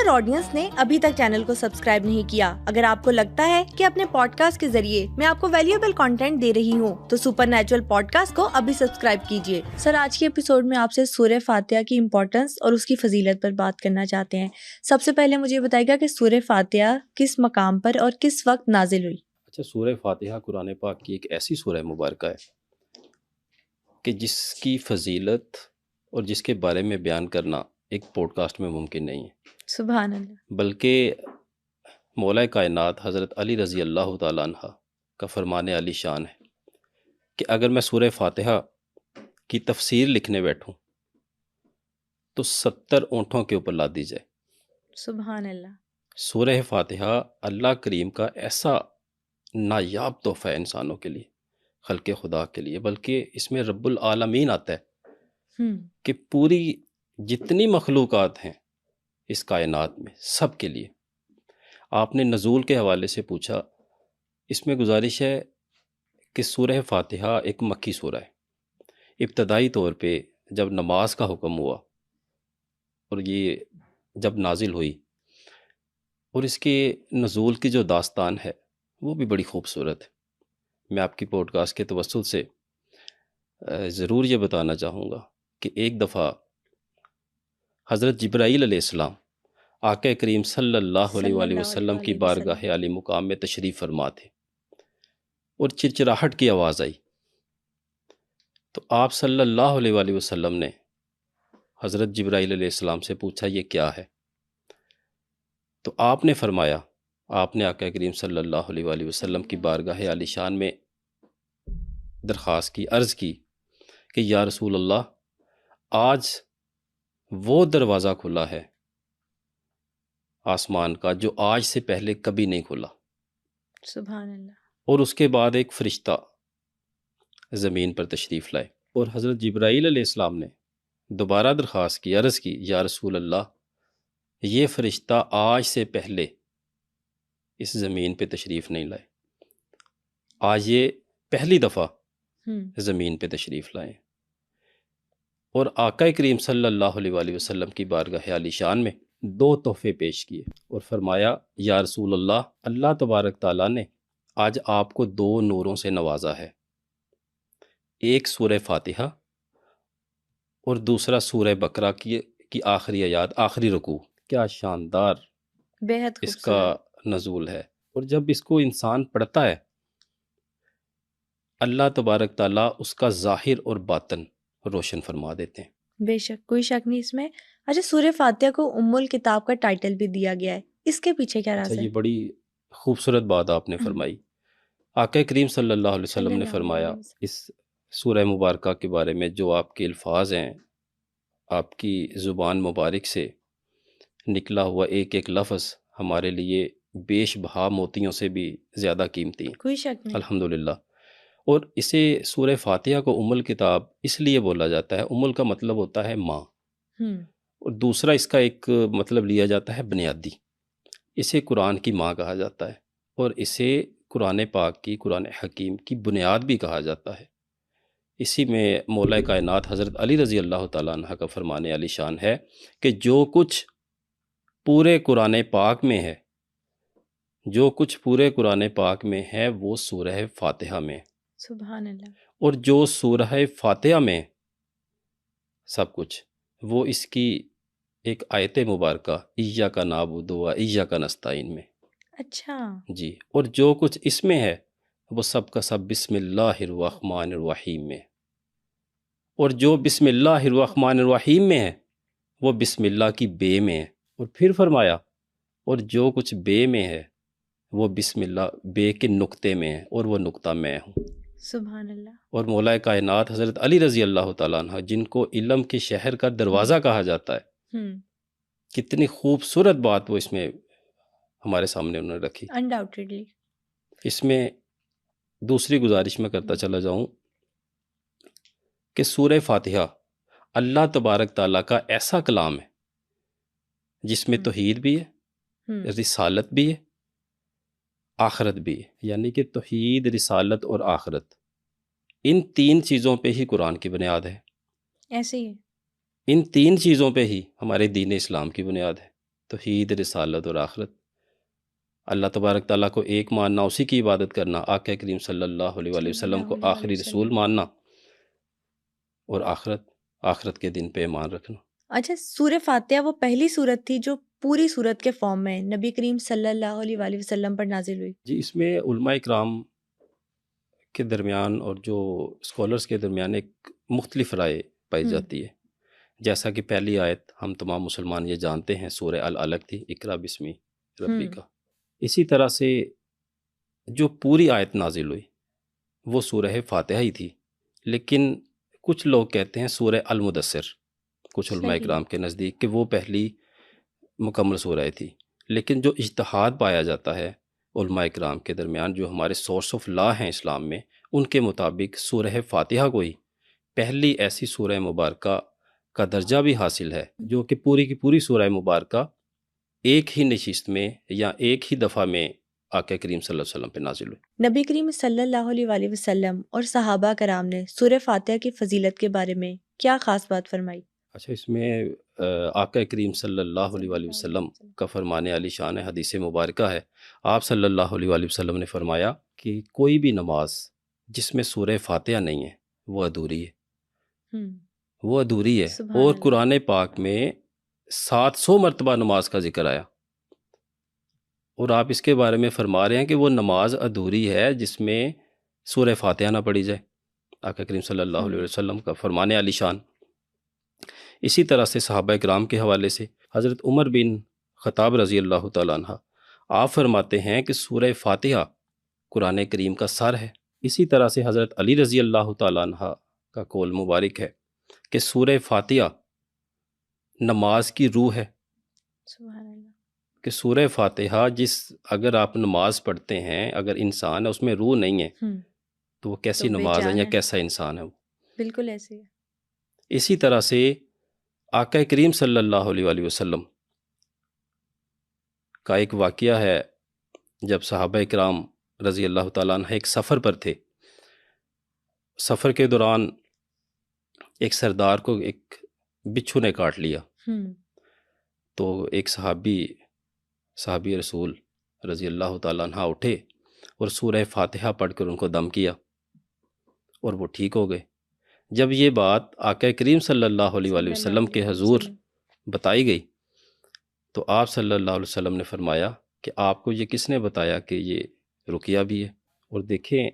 اگر آڈینس نے ابھی تک چینل کو سبسکرائب نہیں کیا، اگر آپ کو لگتا ہے کہ اپنے پوڈ کاسٹ کے ذریعے میں آپ کو ویلیوبل کنٹینٹ دے رہی ہوں تو سپر نیچرل پوڈ کاسٹ کو ابھی سبسکرائب کیجیے۔ سر، آج کے ایپیسوڈ میں آپ سے سورہ فاتحہ کی امپورٹنس اور اس کی فضیلت پر بات کرنا چاہتے ہیں۔ سب سے پہلے مجھے بتائیے گا کہ سورہ فاتحہ کس مقام پر اور کس وقت نازل ہوئی؟ اچھا، سورہ فاتحہ قرآن پاک کی ایک ایسی سورہ مبارکہ ہے کہ جس کی فضیلت اور جس کے بارے میں بیان کرنا ایک پوڈ کاسٹ میں ممکن نہیں ہے، سبحان اللہ۔ بلکہ مولا کائنات حضرت علی رضی اللہ تعالیٰ عنہ کا فرمان علی شان ہے کہ اگر میں سورہ فاتحہ کی تفسیر لکھنے بیٹھوں تو 70 اونٹوں کے اوپر لاد دی جائے۔ سبحان اللہ۔ سورہ فاتحہ اللہ کریم کا ایسا نایاب تحفہ ہے انسانوں کے لیے، خلق خدا کے لیے، بلکہ اس میں رب العالمین آتا ہے کہ پوری جتنی مخلوقات ہیں اس کائنات میں سب کے لیے۔ آپ نے نزول کے حوالے سے پوچھا، اس میں گزارش ہے کہ سورہ فاتحہ ایک مکی سورہ ہے۔ ابتدائی طور پہ جب نماز کا حکم ہوا اور یہ جب نازل ہوئی، اور اس کے نزول کی جو داستان ہے وہ بھی بڑی خوبصورت ہے۔ میں آپ کی پوڈ کاسٹ کے توسط سے ضرور یہ بتانا چاہوں گا کہ ایک دفعہ حضرت جبرائیل علیہ السلام آقا کریم صلی اللہ علیہ وآلہ وسلم کی بارگاہ عالی مقام میں تشریف فرما تھے اور چرچراہٹ کی آواز آئی، تو آپ صلی اللہ علیہ وآلہ وسلم نے حضرت جبرائیل علیہ السلام سے پوچھا یہ کیا ہے؟ تو آپ نے فرمایا، آپ نے آقا کریم صلی اللہ علیہ وآلہ وسلم کی بارگاہ عالی شان میں درخواست کی، عرض کی کہ یا رسول اللہ، آج وہ دروازہ کھلا ہے آسمان کا جو آج سے پہلے کبھی نہیں کھلا۔ سبحان اللہ۔ اور اس کے بعد ایک فرشتہ زمین پر تشریف لائے، اور حضرت جبرائیل علیہ السلام نے دوبارہ درخواست کی، عرض کی یا رسول اللہ، یہ فرشتہ آج سے پہلے اس زمین پہ تشریف نہیں لائے، آج یہ پہلی دفعہ زمین پہ تشریف لائے۔ اور آقا کریم صلی اللہ علیہ وآلہ وسلم کی بارگاہ عالی شان میں 2 تحفے پیش کیے اور فرمایا یا رسول اللہ، اللہ تبارک تعالیٰ نے آج آپ کو 2 نوروں سے نوازا ہے، ایک سورہ فاتحہ اور دوسرا سورہ بقرہ کی آخری آیات، آخری رکوع۔ کیا شاندار بہت اس کا نزول ہے، اور جب اس کو انسان پڑھتا ہے اللہ تبارک تعالیٰ اس کا ظاہر اور باطن روشن فرما دیتے ہیں۔ بے شک، کوئی شک نہیں اس میں۔ اچھا، سورہ فاتحہ کو ام الکتاب کا ٹائٹل بھی دیا گیا ہے، اس کے پیچھے کیا راز ہے؟ یہ بڑی خوبصورت بات آپ نے فرمائی۔ آقا کریم صلی اللہ علیہ وسلم نے فرمایا اس سورہ مبارکہ کے بارے میں، جو آپ کے الفاظ ہیں، آپ کی زبان مبارک سے نکلا ہوا ایک ایک لفظ ہمارے لیے بیش بہا موتیوں سے بھی زیادہ قیمتی ہیں، کوئی شک نہیں۔ الحمدللہ۔ اور اسے سورہ فاتحہ کو ام الکتاب اس لیے بولا جاتا ہے، ام کا مطلب ہوتا ہے ماں، اور دوسرا اس کا ایک مطلب لیا جاتا ہے بنیادی، اسے قرآن کی ماں کہا جاتا ہے، اور اسے قرآن پاک کی، قرآن حکیم کی بنیاد بھی کہا جاتا ہے۔ اسی میں مولا کائنات حضرت علی رضی اللہ تعالیٰ عنہ کا فرمان علی شان ہے کہ جو کچھ پورے قرآن پاک میں ہے، جو کچھ پورے قرآن پاک میں ہے وہ سورہ فاتحہ میں، سبحان اللہ۔ اور جو سورہ فاتحہ میں سب کچھ، وہ اس کی ایک آیت مبارکہ ایاک نعبد و ایاک نستعین میں۔ اچھا جی، اور جو کچھ اس میں ہے وہ سب کا سب بسم اللہ الرحمن الرحیم میں، اور جو بسم اللہ الرحمن الرحیم میں ہے وہ بسم اللہ کی بے میں ہے، اور پھر فرمایا اور جو کچھ بے میں ہے وہ بسم اللہ بے کے نقطے میں ہے، اور وہ نقطہ میں ہوں۔ سبحان اللہ۔ اور مولا کائنات حضرت علی رضی اللہ تعالیٰ عنہ، جن کو علم کے شہر کا دروازہ کہا جاتا ہے، کتنی خوبصورت بات وہ اس میں ہمارے سامنے انہوں نے رکھی۔ انڈاؤٹیڈلی۔ اس میں دوسری گزارش میں کرتا چلا جاؤں کہ سورہ فاتحہ اللہ تبارک تعالیٰ کا ایسا کلام ہے جس میں توحید بھی ہے، رسالت بھی ہے، آخرت بھی ہے، یعنی کہ توحید، رسالت اور آخرت، ان 3 چیزوں پہ ہی قرآن کی بنیاد ہے، ایسے ہی ہے۔ ان 3 چیزوں پہ ہی ہمارے دین اسلام کی بنیاد ہے، توحید، رسالت اور آخرت، اللہ تبارک تعالیٰ کو ایک ماننا، اسی کی عبادت کرنا، آقا کریم صلی اللہ علیہ وآلہ وسلم کو آخری رسول ماننا، اور آخرت کے دن پہ ایمان رکھنا۔ اچھا، سورہ فاتحہ وہ پہلی سورت تھی جو پوری سورت کے فارم میں نبی کریم صلی اللہ علیہ وآلہ وسلم پر نازل ہوئی؟ جی، اس میں علماء اکرام کے درمیان اور جو اسکالرس کے درمیان ایک مختلف رائے پائی جاتی ہے۔ جیسا کہ پہلی آیت ہم تمام مسلمان یہ جانتے ہیں سورہ العلق تھی، اقرا بسمی ربی کا۔ اسی طرح سے جو پوری آیت نازل ہوئی وہ سورہ فاتحہ ہی تھی، لیکن کچھ لوگ کہتے ہیں سورہ المدثر، کچھ علماء اکرام کے نزدیک کہ وہ پہلی مکمل سورہ تھی۔ لیکن جو اجتہاد پایا جاتا ہے علماء اکرام کے درمیان، جو ہمارے سورس آف لا ہیں اسلام میں، ان کے مطابق سورہ فاتحہ کو ہی پہلی ایسی سورہ مبارکہ کا درجہ بھی حاصل ہے جو کہ پوری کی پوری سورہ مبارکہ ایک ہی نشست میں یا ایک ہی دفعہ میں آقا کریم صلی اللہ علیہ وسلم پہ نازل ہوئی۔ نبی کریم صلی اللہ علیہ وآلہ وسلم اور صحابہ کرام نے سورہ فاتحہ کی فضیلت کے بارے میں کیا خاص بات فرمائی؟ اچھا، اس میں آقا کریم صلی اللہ علیہ وآلہ وسلم کا فرمانے علی شان حدیث مبارکہ ہے۔ آپ صلی اللہ علیہ وآلہ وسلم نے فرمایا کہ کوئی بھی نماز جس میں سورہ فاتحہ نہیں ہے وہ ادھوری ہے، وہ ادھوری ہے۔ اور قرآن پاک میں 700 مرتبہ نماز کا ذکر آیا، اور آپ اس کے بارے میں فرما رہے ہیں کہ وہ نماز ادھوری ہے جس میں سورہ فاتحہ نہ پڑھی جائے۔ آقا کریم صلی اللہ علیہ وسلم کا فرمانے علی شان۔ اسی طرح سے صحابہ کرام کے حوالے سے حضرت عمر بن خطاب رضی اللہ تعالیٰ عنہ آپ فرماتے ہیں کہ سورہ فاتحہ قرآن کریم کا سر ہے۔ اسی طرح سے حضرت علی رضی اللہ تعالیٰ عنہ کا قول مبارک ہے کہ سورہ فاتحہ نماز کی روح ہے۔ سبحان اللہ۔ کہ سورہ فاتحہ اگر آپ نماز پڑھتے ہیں، اگر انسان ہے اس میں روح نہیں ہے تو وہ کیسی نماز ہے یا کیسا انسان ہے وہ؟ بالکل ایسے ہے۔ اسی طرح سے آقا کریم صلی اللہ علیہ وآلہ وسلم کا ایک واقعہ ہے، جب صحابہ کرام رضی اللہ تعالیٰ عنہ ایک سفر پر تھے۔ سفر کے دوران ایک سردار کو ایک بچھو نے کاٹ لیا، تو ایک صحابی رسول رضی اللہ تعالیٰ عنہ اٹھے اور سورہ فاتحہ پڑھ کر ان کو دم کیا اور وہ ٹھیک ہو گئے۔ جب یہ بات آقا کریم صلی اللہ علیہ وآلہ وسلم کے حضور بتائی گئی تو آپ صلی اللہ علیہ وسلم نے فرمایا کہ آپ کو یہ کس نے بتایا کہ یہ رقیہ بھی ہے؟ اور دیکھیں،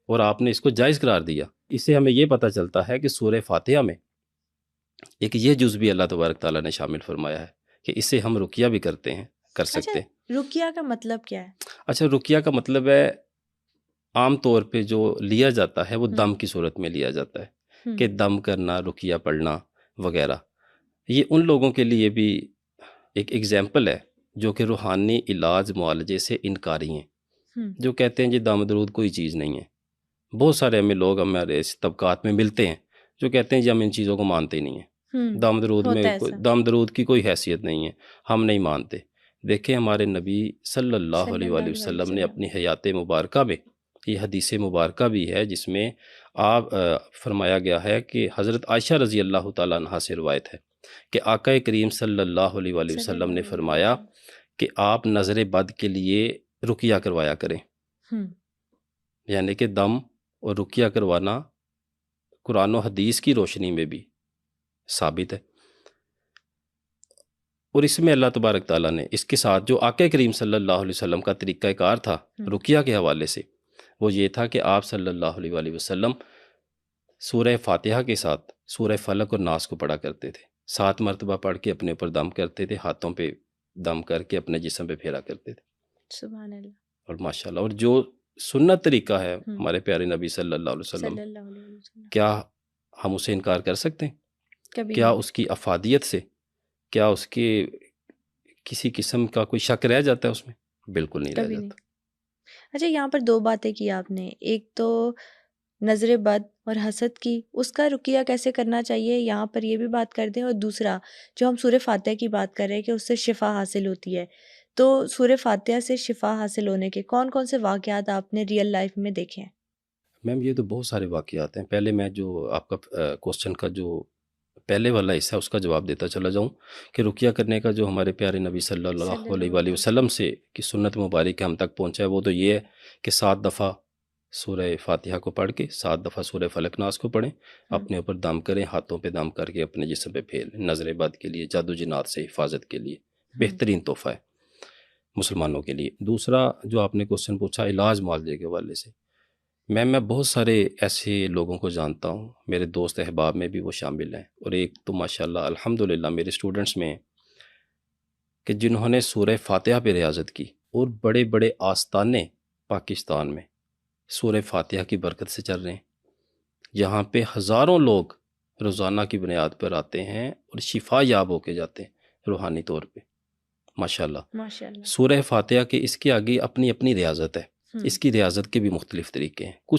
اور آپ نے اس کو جائز قرار دیا۔ اس سے ہمیں یہ پتہ چلتا ہے کہ سورہ فاتحہ میں ایک یہ جز بھی اللہ تبارک تعالیٰ نے شامل فرمایا ہے کہ اس سے ہم رقیہ بھی کر سکتے ہیں۔ رقیہ کا مطلب کیا ہے؟ اچھا، رقیہ کا مطلب ہے عام طور پہ جو لیا جاتا ہے وہ دم کی صورت میں لیا جاتا ہے، کہ دم کرنا، رقیہ پڑھنا وغیرہ۔ یہ ان لوگوں کے لیے بھی ایک ایگزامپل ہے جو کہ روحانی علاج معالجے سے انکاری ہیں، جو کہتے ہیں جی دم درود کوئی چیز نہیں ہے۔ بہت سارے ہمارے اس طبقات میں ملتے ہیں جو کہتے ہیں جی ہم ان چیزوں کو مانتے ہی نہیں ہیں، دم درود کی کوئی حیثیت نہیں ہے، ہم نہیں مانتے۔ دیکھیں، ہمارے نبی صلی اللہ علیہ وآلہ وسلم نے اپنی حیات مبارکہ میں، یہ حدیث مبارکہ بھی ہے جس میں آپ فرمایا گیا ہے کہ حضرت عائشہ رضی اللہ تعالیٰ عنہ سے روایت ہے کہ آقا کریم صلی اللہ علیہ وآلہ وسلم نے فرمایا کہ آپ نظر بد کے لیے رقیہ کروایا کریں، یعنی کہ دم اور رقیہ کروانا قرآن و حدیث کی روشنی میں بھی ثابت ہے۔ اور اس میں اللہ تبارک تعالیٰ نے اس کے ساتھ جو آقا کریم صلی اللہ علیہ وسلم کا طریقہ کار تھا رقیہ کے حوالے سے، وہ یہ تھا کہ آپ صلی اللہ علیہ وآلہ وسلم سورہ فاتحہ کے ساتھ سورہ فلق اور ناس کو پڑھا کرتے تھے، 7 مرتبہ پڑھ کے اپنے اوپر دم کرتے تھے، ہاتھوں پہ دم کر کے اپنے جسم پہ پھیرا کرتے تھے۔ سبحان اللہ۔ اور ماشاءاللہ، اور جو سنت طریقہ ہے ہمارے پیارے نبی صلی اللہ علیہ وسلم، کیا ہم اسے انکار کر سکتے ہیں؟ کیا اس کی افادیت سے، کیا اس کے کسی قسم کا کوئی شک رہ جاتا ہے اس میں؟ بالکل نہیں رہ جاتا۔ اچھا، یہاں پر 2 باتیں کی آپ نے، ایک تو نظر بد اور حسد کی، اس کا رقیہ کیسے کرنا چاہیے یہاں پر یہ بھی بات کر دیں، اور دوسرا جو ہم سورہ فاتحہ کی بات کر رہے ہیں کہ اس سے شفا حاصل ہوتی ہے، تو سورہ فاتحہ سے شفا حاصل ہونے کے کون کون سے واقعات آپ نے ریئل لائف میں دیکھے ہیں؟ میم، یہ تو بہت سارے واقعات ہیں۔ پہلے میں جو آپ کا کوسچن کا جو پہلے والا حصہ اس کا جواب دیتا چلا جاؤں کہ رقیہ کرنے کا جو ہمارے پیارے نبی صلی اللہ علیہ وآلہ وسلم سے کی سنت مبارک ہم تک پہنچا ہے وہ تو یہ ہے کہ 7 دفعہ سورہ فاتحہ کو پڑھ کے 7 دفعہ سورہ فلق ناس کو پڑھیں، اپنے اوپر دم کریں، ہاتھوں پہ دم کر کے اپنے جسم پہ پھیلیں، نظر بد کے لیے، جادو جنات سے حفاظت کے لیے بہترین تحفہ ہے مسلمانوں کے لیے۔ دوسرا جو آپ نے کوسچن پوچھا علاج معالجے کے حوالے سے، میں بہت سارے ایسے لوگوں کو جانتا ہوں، میرے دوست احباب میں بھی وہ شامل ہیں، اور ایک تو ماشاءاللہ الحمدللہ میرے اسٹوڈنٹس میں ہیں کہ جنہوں نے سورہ فاتحہ پہ ریاضت کی، اور بڑے بڑے آستانے پاکستان میں سورہ فاتحہ کی برکت سے چل رہے ہیں، جہاں پہ ہزاروں لوگ روزانہ کی بنیاد پر آتے ہیں اور شفا یاب ہو کے جاتے ہیں روحانی طور پہ ماشاءاللہ۔ سورہ فاتحہ کے اس کے آگے اپنی اپنی ریاضت ہے، اس کی ریاضت کے بھی مختلف طریقے ہیں، کچھ